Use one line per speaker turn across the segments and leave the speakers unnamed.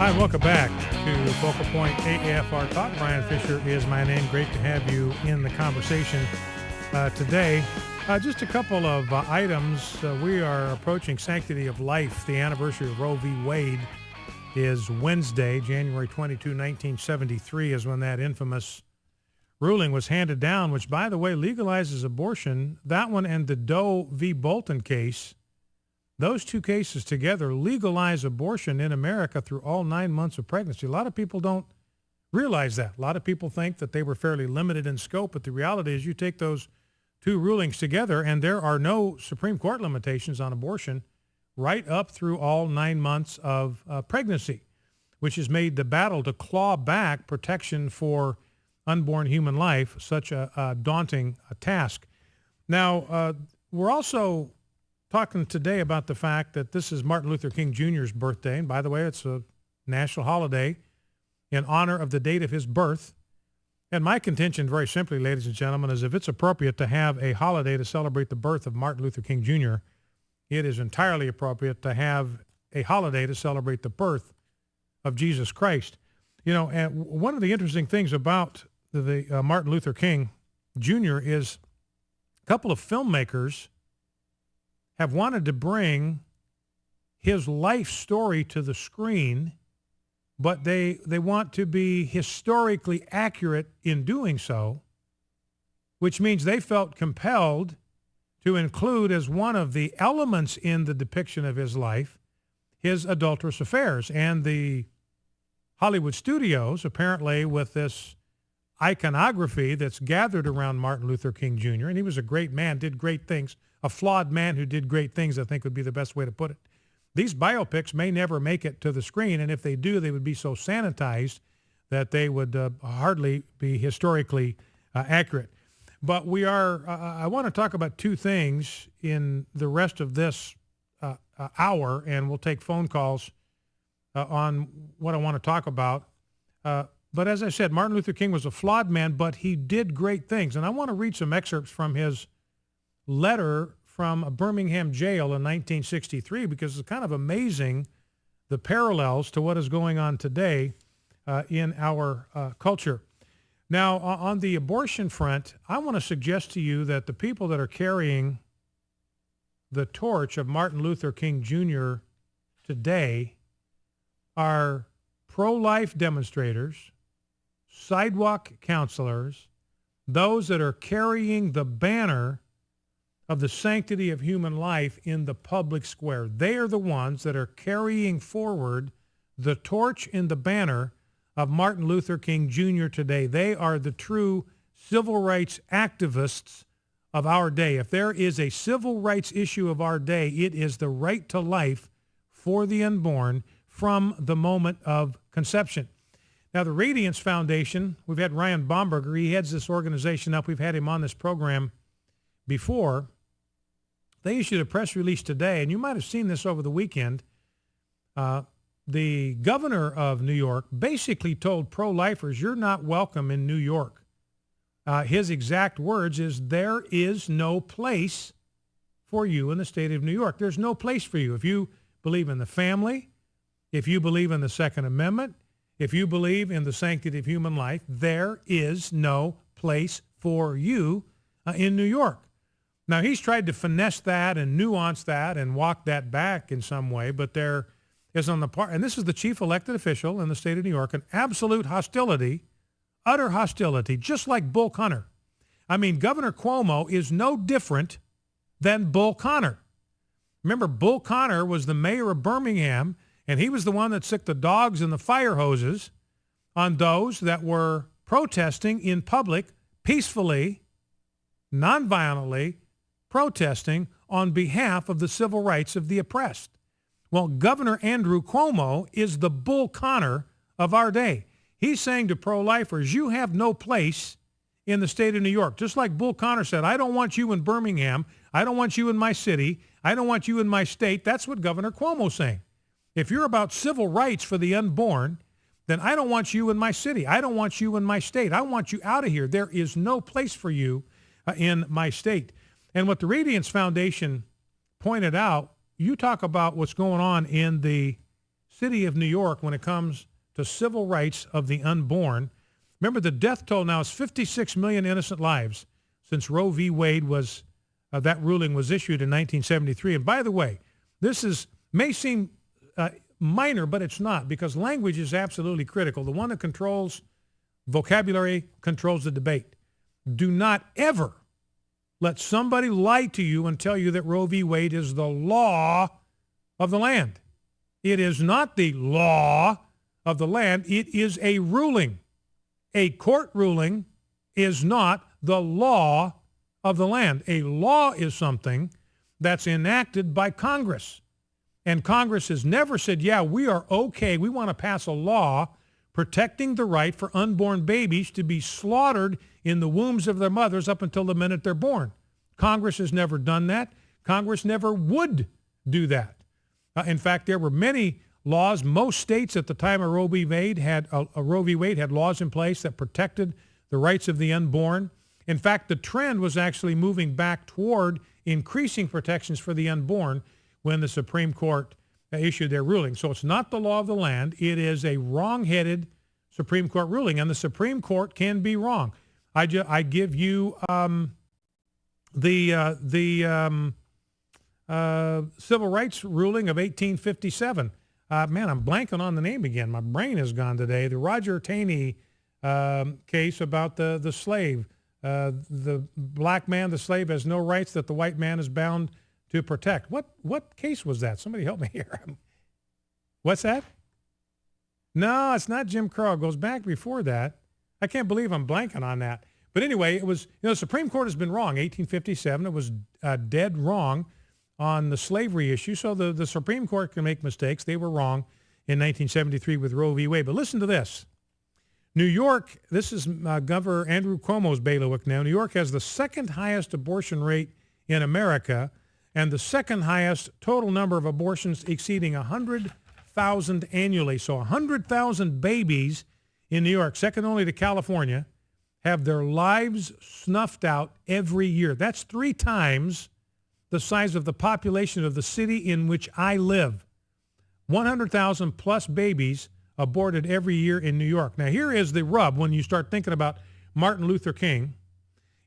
Hi, welcome back to Focal Point AAFR Talk. Brian Fisher is my name. Great to have you in the conversation today. Just a couple of items. We are approaching Sanctity of Life. The anniversary of Roe v. Wade is Wednesday, January 22, 1973, is when that infamous ruling was handed down, which, by the way, legalizes abortion. That one and the Doe v. Bolton case, those two cases together legalize abortion in America through all 9 months of pregnancy. A lot of people don't realize that. A lot of people think that they were fairly limited in scope, but the reality is you take those two rulings together and there are no Supreme Court limitations on abortion right up through all 9 months of pregnancy, which has made the battle to claw back protection for unborn human life such a daunting task. Now, we're also talking today about the fact that this is Martin Luther King Jr.'s birthday. And by the way, it's a national holiday in honor of the date of his birth. And my contention, very simply, ladies and gentlemen, is if it's appropriate to have a holiday to celebrate the birth of Martin Luther King Jr., it is entirely appropriate to have a holiday to celebrate the birth of Jesus Christ. You know, and one of the interesting things about the Martin Luther King Jr. is a couple of filmmakers have wanted to bring his life story to the screen, but they want to be historically accurate in doing so, which means they felt compelled to include as one of the elements in the depiction of his life his adulterous affairs. And the Hollywood studios, apparently with this iconography that's gathered around Martin Luther King Jr., and he was a great man, did great things, a flawed man who did great things, I think would be the best way to put it. These biopics may never make it to the screen, and if they do, they would be so sanitized that they would hardly be historically accurate. But I want to talk about two things in the rest of this hour, and we'll take phone calls on what I want to talk about. But as I said, Martin Luther King was a flawed man, but he did great things. And I want to read some excerpts from his letter from a Birmingham jail in 1963, because it's kind of amazing the parallels to what is going on today in our culture. Now, on the abortion front, I want to suggest to you that the people that are carrying the torch of Martin Luther King Jr. today are pro-life demonstrators, sidewalk counselors, those that are carrying the banner of the sanctity of human life in the public square. They are the ones that are carrying forward the torch and the banner of Martin Luther King Jr. today. They are the true civil rights activists of our day. If there is a civil rights issue of our day, it is the right to life for the unborn from the moment of conception. Now, the Radiance Foundation, we've had Ryan Bomberger. He heads this organization up. We've had him on this program before. They issued a press release today, and you might have seen this over the weekend. The governor of New York basically told pro-lifers, you're not welcome in New York. His exact words is, there is no place for you in the state of New York. There's no place for you. If you believe in the family, if you believe in the Second Amendment, if you believe in the sanctity of human life, there is no place for you in New York. Now, he's tried to finesse that and nuance that and walk that back in some way, but there is on the part, and this is the chief elected official in the state of New York, an absolute hostility, utter hostility, just like Bull Connor. I mean, Governor Cuomo is no different than Bull Connor. Remember, Bull Connor was the mayor of Birmingham, and he was the one that sicked the dogs and the fire hoses on those that were protesting in public, peacefully, nonviolently, protesting on behalf of the civil rights of the oppressed. Well, Governor Andrew Cuomo is the Bull Connor of our day. He's saying to pro-lifers, you have no place in the state of New York. Just like Bull Connor said, I don't want you in Birmingham. I don't want you in my city. I don't want you in my state. That's what Governor Cuomo's saying. If you're about civil rights for the unborn, then I don't want you in my city. I don't want you in my state. I want you out of here. There is no place for you in my state. And what the Radiance Foundation pointed out, you talk about what's going on in the city of New York when it comes to civil rights of the unborn. Remember, the death toll now is 56 million innocent lives since Roe v. Wade was, that ruling was issued in 1973. And by the way, may seem minor, but it's not, because language is absolutely critical. The one that controls vocabulary controls the debate. Do not ever let somebody lie to you and tell you that Roe v. Wade is the law of the land. It is not the law of the land. It is a ruling. A court ruling is not the law of the land. A law is something that's enacted by Congress. And Congress has never said, yeah, we are okay. We want to pass a law protecting the right for unborn babies to be slaughtered in the wombs of their mothers up until the minute they're born. Congress has never done that. Congress never would do that. In fact, there were many laws. Most states at the time of Roe v. Wade had laws in place that protected the rights of the unborn. In fact, the trend was actually moving back toward increasing protections for the unborn when the Supreme Court issued their ruling. So it's not the law of the land. It is a wrong-headed Supreme Court ruling, and the Supreme Court can be wrong. I give you the civil rights ruling of 1857. Man, I'm blanking on the name again. My brain is gone today. The Roger Taney case about the slave. The black man, the slave, has no rights that the white man is bound to protect. What case was that? Somebody help me here. What's that? No, it's not Jim Crow. It goes back before that. I can't believe I'm blanking on that. But anyway, it was, the Supreme Court has been wrong. 1857, it was dead wrong on the slavery issue. So the Supreme Court can make mistakes. They were wrong in 1973 with Roe v. Wade. But listen to this. New York, this is Governor Andrew Cuomo's bailiwick now. New York has the second highest abortion rate in America and the second highest total number of abortions exceeding 100,000 annually. So 100,000 babies in New York, second only to California, have their lives snuffed out every year. That's 3 times the size of the population of the city in which I live. 100,000 plus babies aborted every year in New York. Now, here is the rub when you start thinking about Martin Luther King,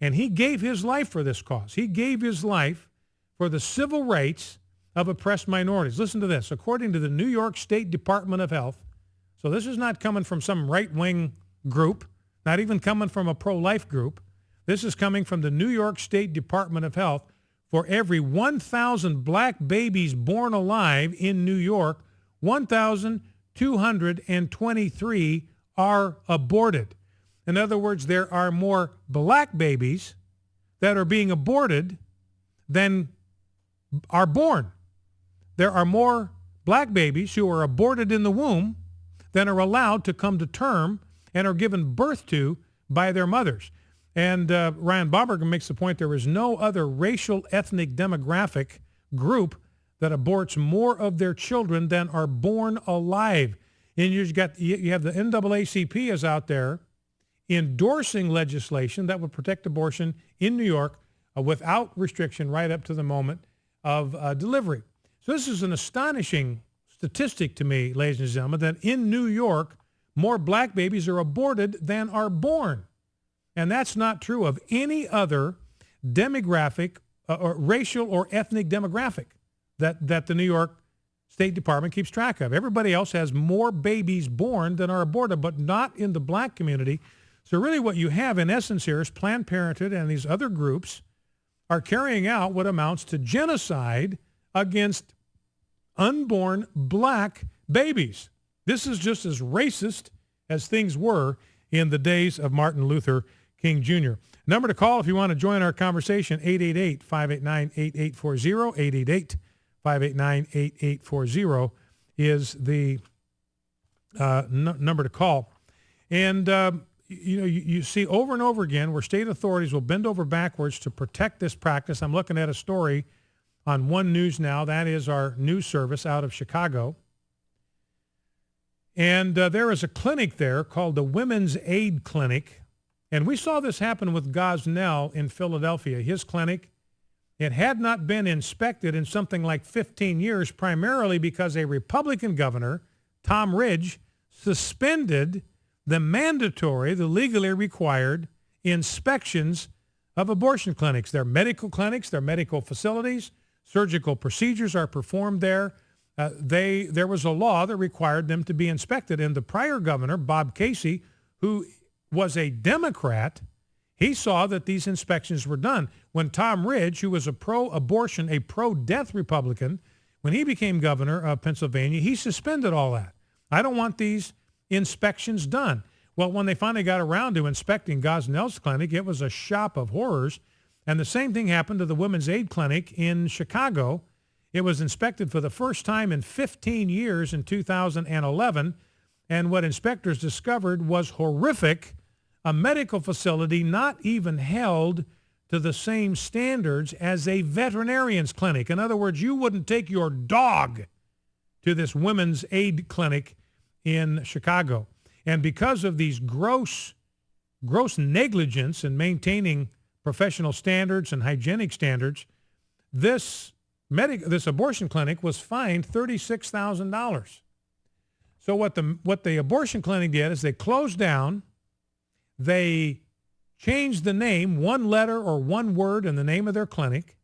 and he gave his life for this cause. He gave his life for the civil rights of oppressed minorities. Listen to this. According to the New York State Department of Health, so this is not coming from some right-wing group, not even coming from a pro-life group. This is coming from the New York State Department of Health. For every 1,000 black babies born alive in New York, 1,223 are aborted. In other words, there are more black babies that are being aborted than are born. There are more black babies who are aborted in the womb than are allowed to come to term and are given birth to by their mothers. And Ryan Boberger makes the point there is no other racial, ethnic, demographic group that aborts more of their children than are born alive. And you have the NAACP is out there endorsing legislation that would protect abortion in New York without restriction right up to the moment of delivery. So this is an astonishing statistic to me, ladies and gentlemen, that in New York, more black babies are aborted than are born. And that's not true of any other demographic or racial or ethnic demographic that the New York State Department keeps track of. Everybody else has more babies born than are aborted, but not in the black community. So really what you have in essence here is Planned Parenthood and these other groups are carrying out what amounts to genocide against unborn black babies. This is just as racist as things were in the days of Martin Luther King Jr. Number to call if you want to join our conversation, 888-589-8840, 888-589-8840 is the number to call. And, you see over and over again where state authorities will bend over backwards to protect this practice. I'm looking at a story on One News Now. That is our news service out of Chicago. And there is a clinic there called the Women's Aid Clinic. And we saw this happen with Gosnell in Philadelphia. His clinic, it had not been inspected in something like 15 years, primarily because a Republican governor Tom Ridge, suspended the legally required inspections of abortion clinics. They're medical clinics, they're medical facilities. Surgical procedures are performed there. There was a law that required them to be inspected. And the prior governor, Bob Casey, who was a Democrat, he saw that these inspections were done. When Tom Ridge, who was a pro-abortion, a pro-death Republican, when he became governor of Pennsylvania, he suspended all that. I don't want these inspections done. Well, when they finally got around to inspecting Gosnell's clinic, it was a shop of horrors. And the same thing happened to the Women's Aid Clinic in Chicago. It was inspected for the first time in 15 years in 2011. And what inspectors discovered was horrific. A medical facility not even held to the same standards as a veterinarian's clinic. In other words, you wouldn't take your dog to this Women's Aid Clinic in Chicago. And because of these gross negligence in maintaining professional standards and hygienic standards, this abortion clinic was fined $36,000. So what the abortion clinic did is they closed down, they changed the name, one letter or one word in the name of their clinic.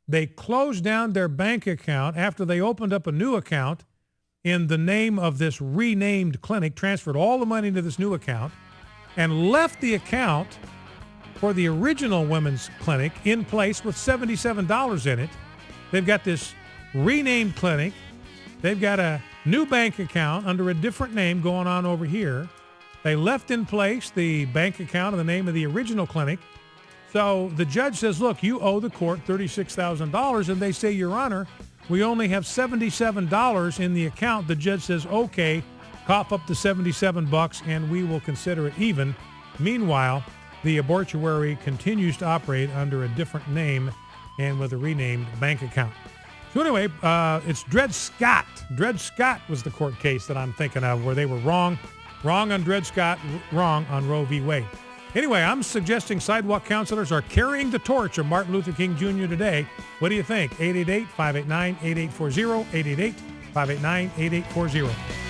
They closed down their bank account after they opened up a new account in the name of this renamed clinic, transferred all the money to this new account, and left the account for the original women's clinic in place with $77 in it. They've got this renamed clinic. They've got a new bank account under a different name going on over here. They left in place the bank account in the name of the original clinic. So the judge says, look, you owe the court $36,000. And they say, Your Honor, we only have $77 in the account. The judge says, okay, cough up the $77 and we will consider it even. Meanwhile, the abortuary continues to operate under a different name and with a renamed bank account. So anyway, it's Dred Scott. Dred Scott was the court case that I'm thinking of where they were wrong on Dred Scott, wrong on Roe v. Wade. Anyway, I'm suggesting sidewalk counselors are carrying the torch of Martin Luther King Jr. today. What do you think? 888-589-8840, 888-589-8840.